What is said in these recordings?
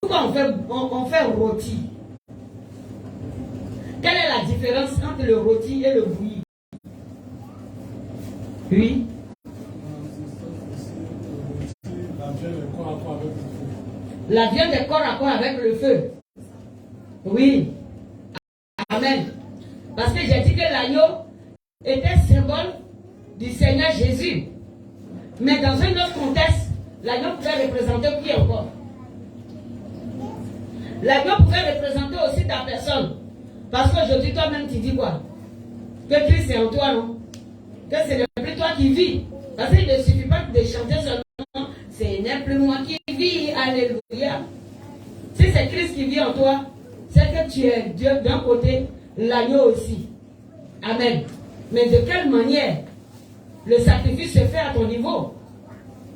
Pourquoi on fait rôti? Quelle est la différence entre le rôti et le bouilli? Oui. La viande est corps à corps avec le feu. Oui. Amen. Parce que j'ai dit que l'agneau était symbole du Seigneur Jésus. Mais dans un autre contexte, l'agneau pouvait représenter qui encore? L'agneau pouvait représenter aussi ta personne. Parce qu'aujourd'hui, toi-même, tu dis quoi? Que Christ est en toi, non? Que ce n'est plus toi qui vis. Parce qu'il ne suffit pas de chanter seulement. Ce n'est plus moi qui vis. Alléluia. Si c'est Christ qui vit en toi, c'est que tu es Dieu d'un côté, l'agneau aussi. Amen. Mais de quelle manière le sacrifice se fait à ton niveau?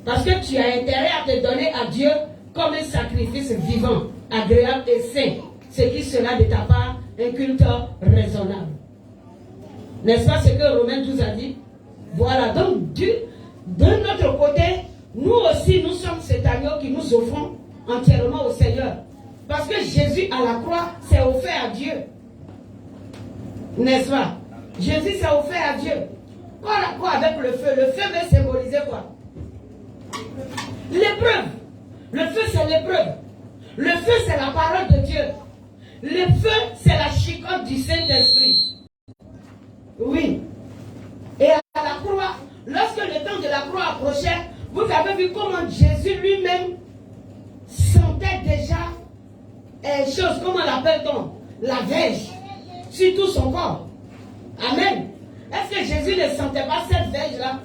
Parce que tu as intérêt à te donner à Dieu comme un sacrifice vivant, agréable et saint. Ce qui sera de ta part un culte raisonnable. N'est-ce pas ce que Romains 12 a dit? Voilà, donc de notre côté, nous aussi, nous sommes cet agneau qui nous offrons entièrement au Seigneur. Parce que Jésus à la croix s'est offert à Dieu. N'est-ce pas? Jésus s'est offert à Dieu. Quoi avec le feu? Le feu veut symboliser quoi? L'épreuve. Le feu, c'est l'épreuve. Le feu, c'est la parole de Dieu. Le feu, c'est la chicotte du Saint-Esprit. Oui. Et à la croix, lorsque le temps de la croix approchait, vous avez vu comment Jésus lui-même sentait déjà chose, comment l'appelle-t-on? La verge sur tout son corps. Amen. Est-ce que Jésus ne sentait pas cette verge-là?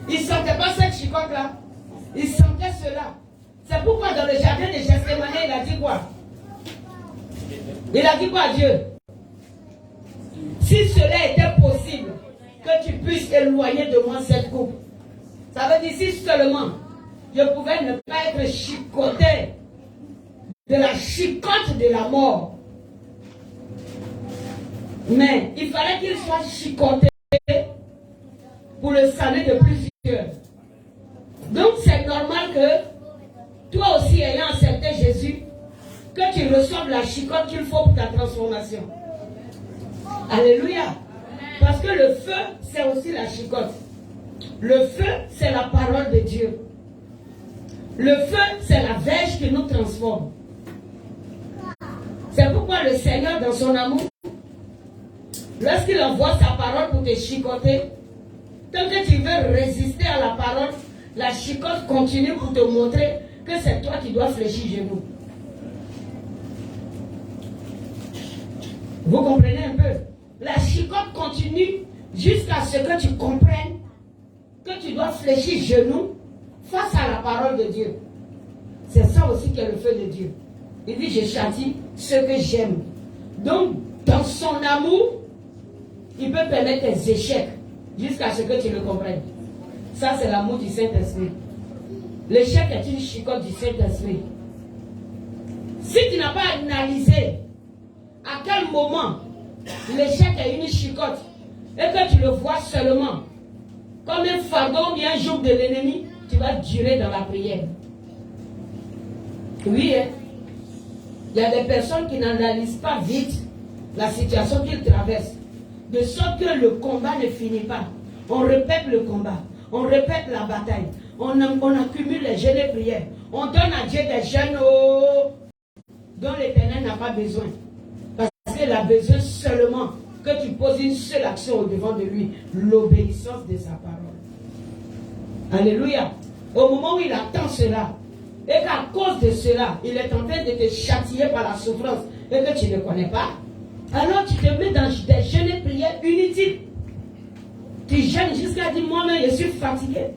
Il ne sentait pas cette chicotte-là? Il sentait cela. C'est pourquoi dans le jardin de Gethsémane, il a dit quoi? Il a dit quoi à Dieu? Si cela était possible, que tu puisses éloigner de moi cette coupe. Ça veut dire si seulement je pouvais ne pas être chicoté de la chicotte de la mort. Mais il fallait qu'il soit chicoté pour le salut de plusieurs. Donc c'est normal que toi aussi ayant accepté Jésus, que tu reçoives la chicotte qu'il faut pour ta transformation. Alléluia. Parce que le feu, c'est aussi la chicotte. Le feu, c'est la parole de Dieu. Le feu, c'est la verge qui nous transforme. C'est pourquoi le Seigneur, dans son amour, lorsqu'il envoie sa parole pour te chicoter, tant que tu veux résister à la parole, la chicotte continue pour te montrer que c'est toi qui dois fléchir genoux. Vous comprenez un peu? La chicotte continue jusqu'à ce que tu comprennes que tu dois fléchir genoux face à la parole de Dieu. C'est ça aussi qu'est le feu de Dieu. Il dit, je châtie ceux que j'aime. Donc, dans son amour, il peut permettre tes échecs jusqu'à ce que tu le comprennes. Ça, c'est l'amour du Saint-Esprit. L'échec est une chicotte du Saint-Esprit. Si tu n'as pas analysé à quel moment l'échec est une chicotte et que tu le vois seulement comme un fardeau ou bien un joug de l'ennemi, tu vas durer dans la prière. Oui, hein? Il y a des personnes qui n'analysent pas vite la situation qu'ils traversent, de sorte que le combat ne finit pas. On répète le combat, on répète la bataille, on accumule les jeûnes et prières, on donne à Dieu des jeûnes dont l'Éternel n'a pas besoin. Parce qu'il a besoin seulement que tu poses une seule action au devant de lui, l'obéissance de sa parole. Alléluia. Au moment où il attend cela, et qu'à cause de cela, il est en train de te châtier par la souffrance, et que tu ne connais pas, alors tu te mets dans des jeûnes et prières inutiles. Tu jeûnes jusqu'à dire, moi-même, je suis fatigué.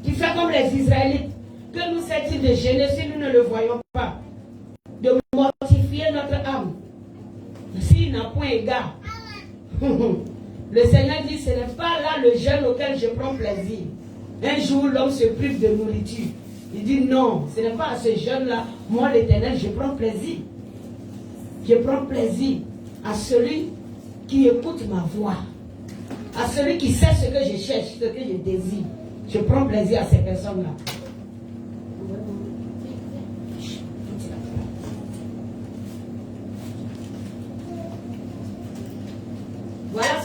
Tu fais comme les Israélites. Que nous sert-il de jeûner si nous ne le voyons pas? De mortifier notre âme. S'il n'a point égard. Le Seigneur dit, ce n'est pas là le jeûne auquel je prends plaisir. Un jour, l'homme se prive de nourriture. Il dit, non, ce n'est pas à ce jeûne-là. Moi, l'Éternel, je prends plaisir. Je prends plaisir à celui qui écoute ma voix. À celui qui sait ce que je cherche, ce que je désire. Je prends plaisir à ces personnes-là.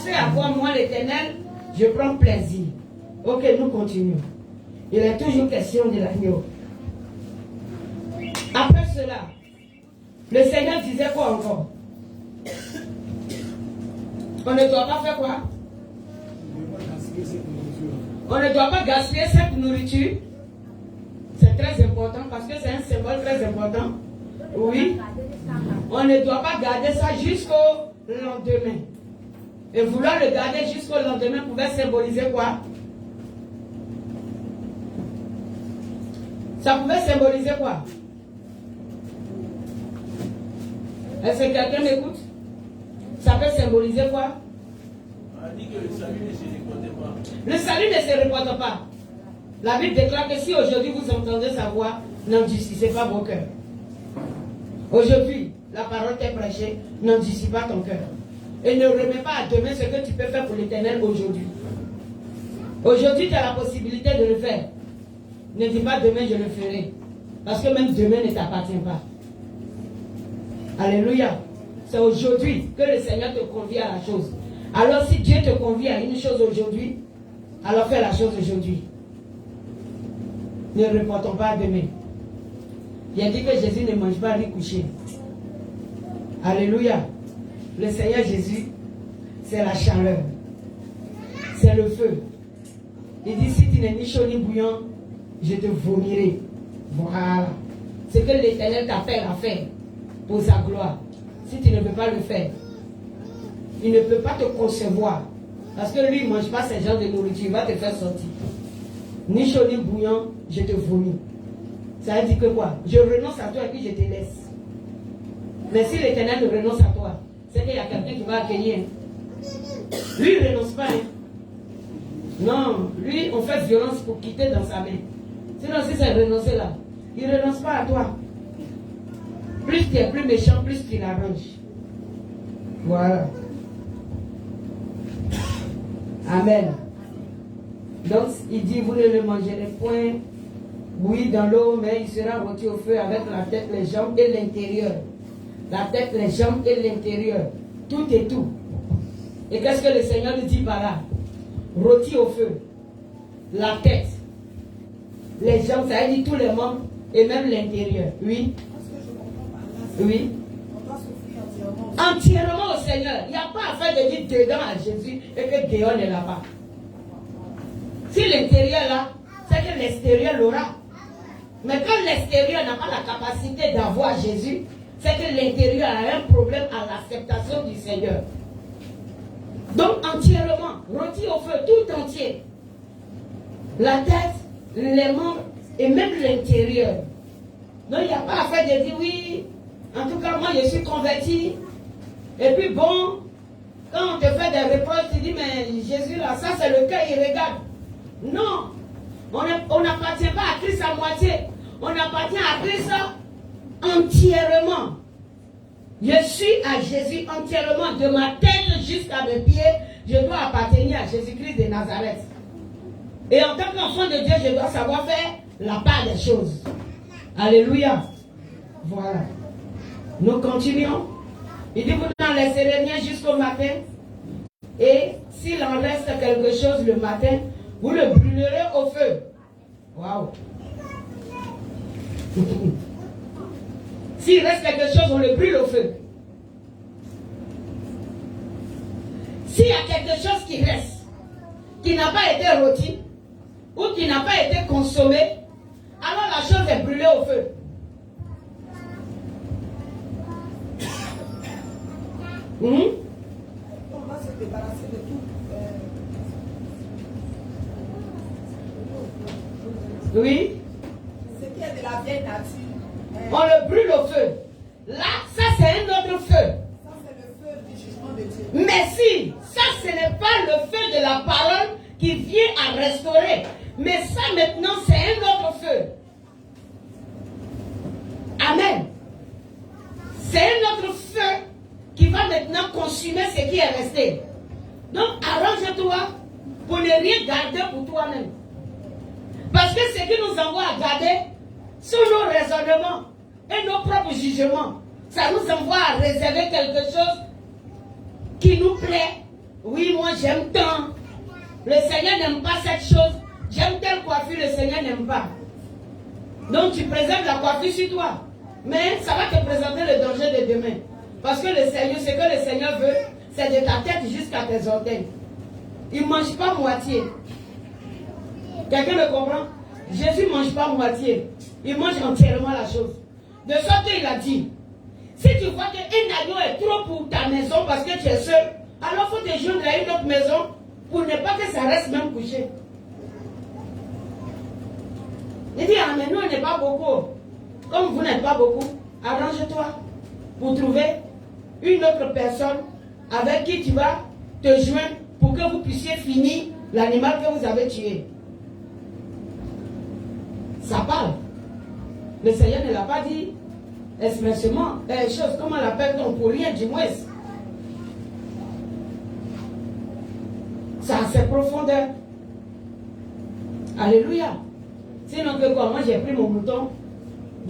ce à quoi moi, l'Éternel, je prends plaisir. Ok, nous continuons. Il est toujours question de l'agneau. Après cela, le Seigneur disait quoi encore? On ne doit pas faire quoi? On ne doit pas gaspiller cette nourriture. C'est très important parce que c'est un symbole très important. Oui. On ne doit pas garder ça jusqu'au lendemain. Et vouloir le garder jusqu'au lendemain pouvait symboliser quoi? Ça pouvait symboliser quoi? Est-ce que quelqu'un m'écoute? Ça peut symboliser quoi? On dit que le salut ne se répandait pas. Le salut ne se répand pas. La Bible déclare que si aujourd'hui vous entendez sa voix, n'endurcissez pas vos cœurs. Aujourd'hui, la parole t'est prêchée, n'endurcis pas ton cœur. Et ne remets pas à demain ce que tu peux faire pour l'Éternel aujourd'hui. Aujourd'hui, tu as la possibilité de le faire. Ne dis pas demain je le ferai. Parce que même demain ne t'appartient pas. Alléluia. C'est aujourd'hui que le Seigneur te convie à la chose. Alors si Dieu te convie à une chose aujourd'hui, alors fais la chose aujourd'hui. Ne reportons pas à demain. Il a dit que Jésus ne mange pas riz couché. Alléluia. Le Seigneur Jésus, c'est la chaleur. C'est le feu. Il dit, si tu n'es ni chaud ni bouillant, je te vomirai. Voilà. C'est que l'Éternel t'appelle à faire pour sa gloire. Si tu ne peux pas le faire, il ne peut pas te concevoir. Parce que lui, il ne mange pas ce genre de nourriture. Il va te faire sortir. Ni chaud ni bouillant, je te vomis. Ça veut dire que quoi? Je renonce à toi et puis je te laisse. Mais si l'Éternel ne renonce à toi, c'est qu'il y a quelqu'un qui va accueillir. Lui, il ne renonce pas. Hein. Non, lui, on fait violence pour quitter dans sa main. Sinon, si c'est renoncer là, il ne renonce pas à toi. Plus tu es plus méchant, plus tu l'arranges. Voilà. Amen. Donc, il dit, vous ne le mangerez point bouilli dans l'eau, mais il sera rôti au feu avec la tête, les jambes et l'intérieur. La tête, les jambes et l'intérieur. Tout et tout. Et qu'est-ce que le Seigneur nous dit par là? Rôti au feu. La tête. Les jambes, ça veut dire tous les membres et même l'intérieur. Oui. Oui. Entièrement au Seigneur. Il n'y a pas à faire de dire dedans à Jésus et que dehors n'est là-bas. Si l'intérieur là, c'est que l'extérieur l'aura. Mais quand l'extérieur n'a pas la capacité d'avoir Jésus, c'est que l'intérieur a un problème à l'acceptation du Seigneur. Donc entièrement, rôti au feu, tout entier. La tête, les membres et même l'intérieur. Donc il n'y a pas à faire de dire oui, en tout cas moi je suis converti. Et puis bon, quand on te fait des reproches, tu dis mais Jésus là, ça c'est le cœur, il regarde. Non, on n'appartient pas à Christ à moitié. On appartient à Christ entièrement. Je suis à Jésus entièrement, de ma tête jusqu'à mes pieds. Je dois appartenir à Jésus-Christ de Nazareth. Et en tant qu'enfant de Dieu, je dois savoir faire la part des choses. Alléluia. Voilà. Nous continuons. Il dit, vous n'en laisserez rien jusqu'au matin. Et s'il en reste quelque chose le matin, vous le brûlerez au feu. Waouh. S'il reste quelque chose, on le brûle au feu. S'il y a quelque chose qui reste, qui n'a pas été rôti, ou qui n'a pas été consommé, alors la chose est brûlée au feu. On va se débarrasser de tout. Oui. Ce qui est de la vieille nature. On le brûle au feu. Là, ça c'est un autre feu. Ça c'est le feu du jugement de Dieu. Mais si, ça ce n'est pas le feu de la parole qui vient à restaurer. Mais ça maintenant c'est un autre feu. Amen. C'est un autre feu qui va maintenant consumer ce qui est resté. Donc arrange-toi pour ne rien garder pour toi-même. Parce que ce qui nous envoie à garder sont nos raisonnements et nos propres jugements. Ça nous envoie à réserver quelque chose qui nous plaît. Oui, moi j'aime tant. Le Seigneur n'aime pas cette chose. J'aime telle coiffure, le Seigneur n'aime pas. Donc tu préserves la coiffure sur toi. Mais ça va te présenter le danger de demain. Parce que le Seigneur, ce que le Seigneur veut, c'est de ta tête jusqu'à tes orteils. Il ne mange pas moitié. Quelqu'un me comprend? Jésus ne mange pas moitié. Il mange entièrement la chose. De sorte qu'il a dit, si tu vois qu'un agneau est trop pour ta maison parce que tu es seul, alors il faut te joindre à une autre maison pour ne pas que ça reste même couché. Il dit, ah mais nous on n'est pas beaucoup. Comme vous n'êtes pas beaucoup, arrange-toi pour trouver une autre personne avec qui tu vas te joindre pour que vous puissiez finir l'animal que vous avez tué. Ça parle. Le Seigneur ne l'a pas dit expressément. Les choses, comment on l'appelle-t-on pour rien du moins. Ça a ses profondeurs. Alléluia. Sinon que quoi, moi j'ai pris mon mouton,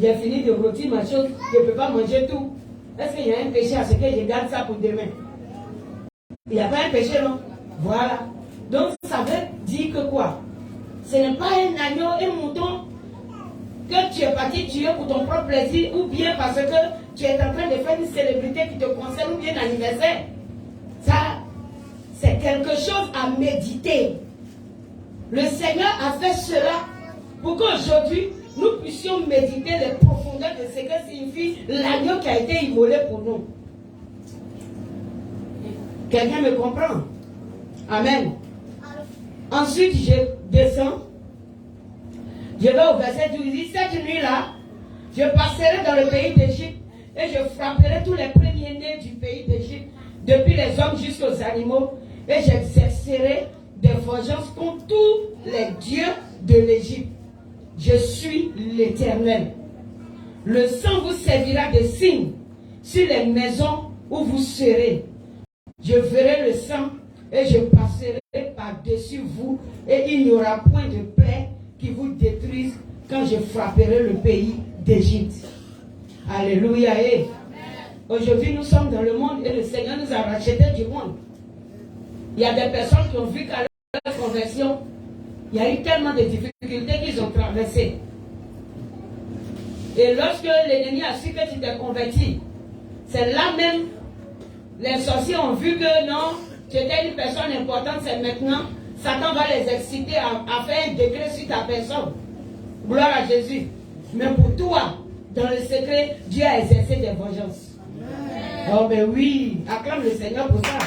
j'ai fini de rôtir ma chose, je ne peux pas manger tout. Est-ce qu'il y a un péché à ce que je garde ça pour demain? Il n'y a pas un péché, non? Voilà. Donc ça veut dire que quoi? Ce n'est pas un agneau, un mouton que tu es parti tuer pour ton propre plaisir ou bien parce que tu es en train de faire une célébrité qui te concerne ou bien un anniversaire. Ça, c'est quelque chose à méditer. Le Seigneur a fait cela pour qu'aujourd'hui, nous puissions méditer les profondeurs de ce que signifie l'agneau qui a été immolé pour nous. Quelqu'un me comprend? Amen. Ensuite, je descends. Je vais au verset 12. Il dit, cette nuit-là, je passerai dans le pays d'Égypte et je frapperai tous les premiers-nés du pays d'Égypte, depuis les hommes jusqu'aux animaux, et j'exercerai des vengeances contre tous les dieux de l'Égypte. Je suis l'Éternel. Le sang vous servira de signe sur les maisons où vous serez. Je verrai le sang et je passerai par-dessus vous et il n'y aura point de plaie qui vous détruise quand je frapperai le pays d'Égypte. Alléluia. Et aujourd'hui nous sommes dans le monde et le Seigneur nous a rachetés du monde. Il y a des personnes qui ont vu qu'à leur conversion, il y a eu tellement de difficultés qu'ils ont traversées. Et lorsque l'ennemi a su que tu t'es converti, c'est là même, les sorciers ont vu que non, tu étais une personne importante, c'est maintenant, Satan va les exciter à faire un décret sur ta personne. Gloire à Jésus. Mais pour toi, dans le secret, Dieu a exercé des vengeances. Oh mais oui, acclame le Seigneur pour ça.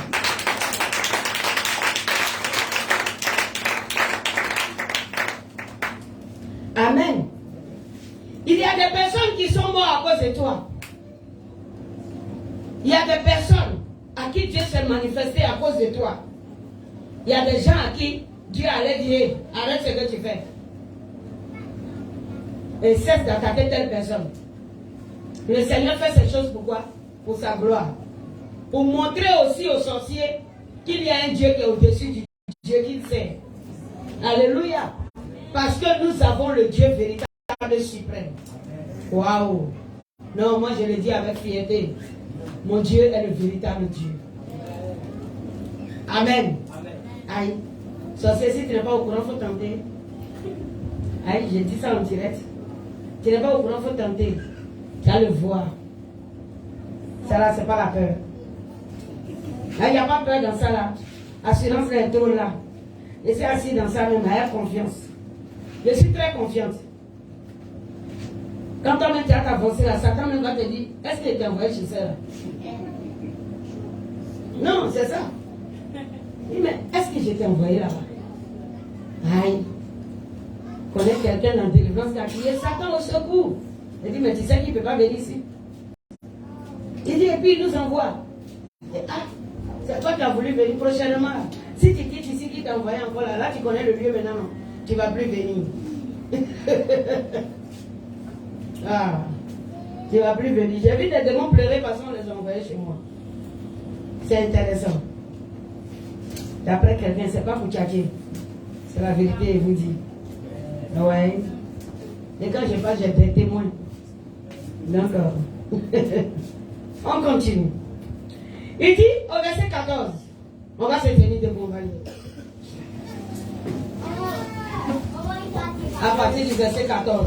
Amen. Il y a des personnes qui sont mortes à cause de toi. Il y a des personnes à qui Dieu s'est manifesté à cause de toi. Il y a des gens à qui Dieu allait dire, arrête ce que tu fais. Et cesse d'attaquer telle personne. Le Seigneur fait ces choses pourquoi? Pour sa gloire. Pour montrer aussi aux sorciers qu'il y a un Dieu qui est au-dessus du Dieu qu'il sait. Alléluia. Parce que nous avons le Dieu véritable suprême. Waouh. Non, moi je le dis avec fierté. Mon Dieu est le véritable Dieu. Amen. Aïe. Sorcier, si tu n'es pas au courant, il faut tenter. Aïe, j'ai dit ça en direct. Tu n'es pas au courant, il faut tenter. Tu vas le voir. Ça là, c'est pas la peur. Là, il n'y a pas peur dans ça là. Assurance est trop là. Et c'est assis dans ça même, avec confiance. Je suis très confiante. Quand toi-même tu as avancé là, Satan même va te dire, est-ce qu'il t'a envoyé chez ça là? Non, c'est ça. Il dit, mais est-ce que je t'ai envoyé là-bas? Aïe. Connais quelqu'un dans la délivrance qui a crié, Satan au secours. Il dit, mais tu sais qu'il ne peut pas venir ici. Il dit, et puis il nous envoie. Et, ah, c'est toi qui as voulu venir prochainement. Si tu quittes ici, qui t'a envoyé encore là, là tu connais le lieu maintenant, non? Tu ne vas plus venir. Ah, tu ne vas plus venir. J'ai vu des démons pleurer parce qu'on les a envoyés chez moi. C'est intéressant. D'après quelqu'un, c'est pas pour tchatcher. C'est la vérité, je vous dis. Ouais. Et quand je parle, j'ai des témoins. Donc, on continue. Il dit au verset 14, On va se tenir debout, on va lire. À partir du verset 14.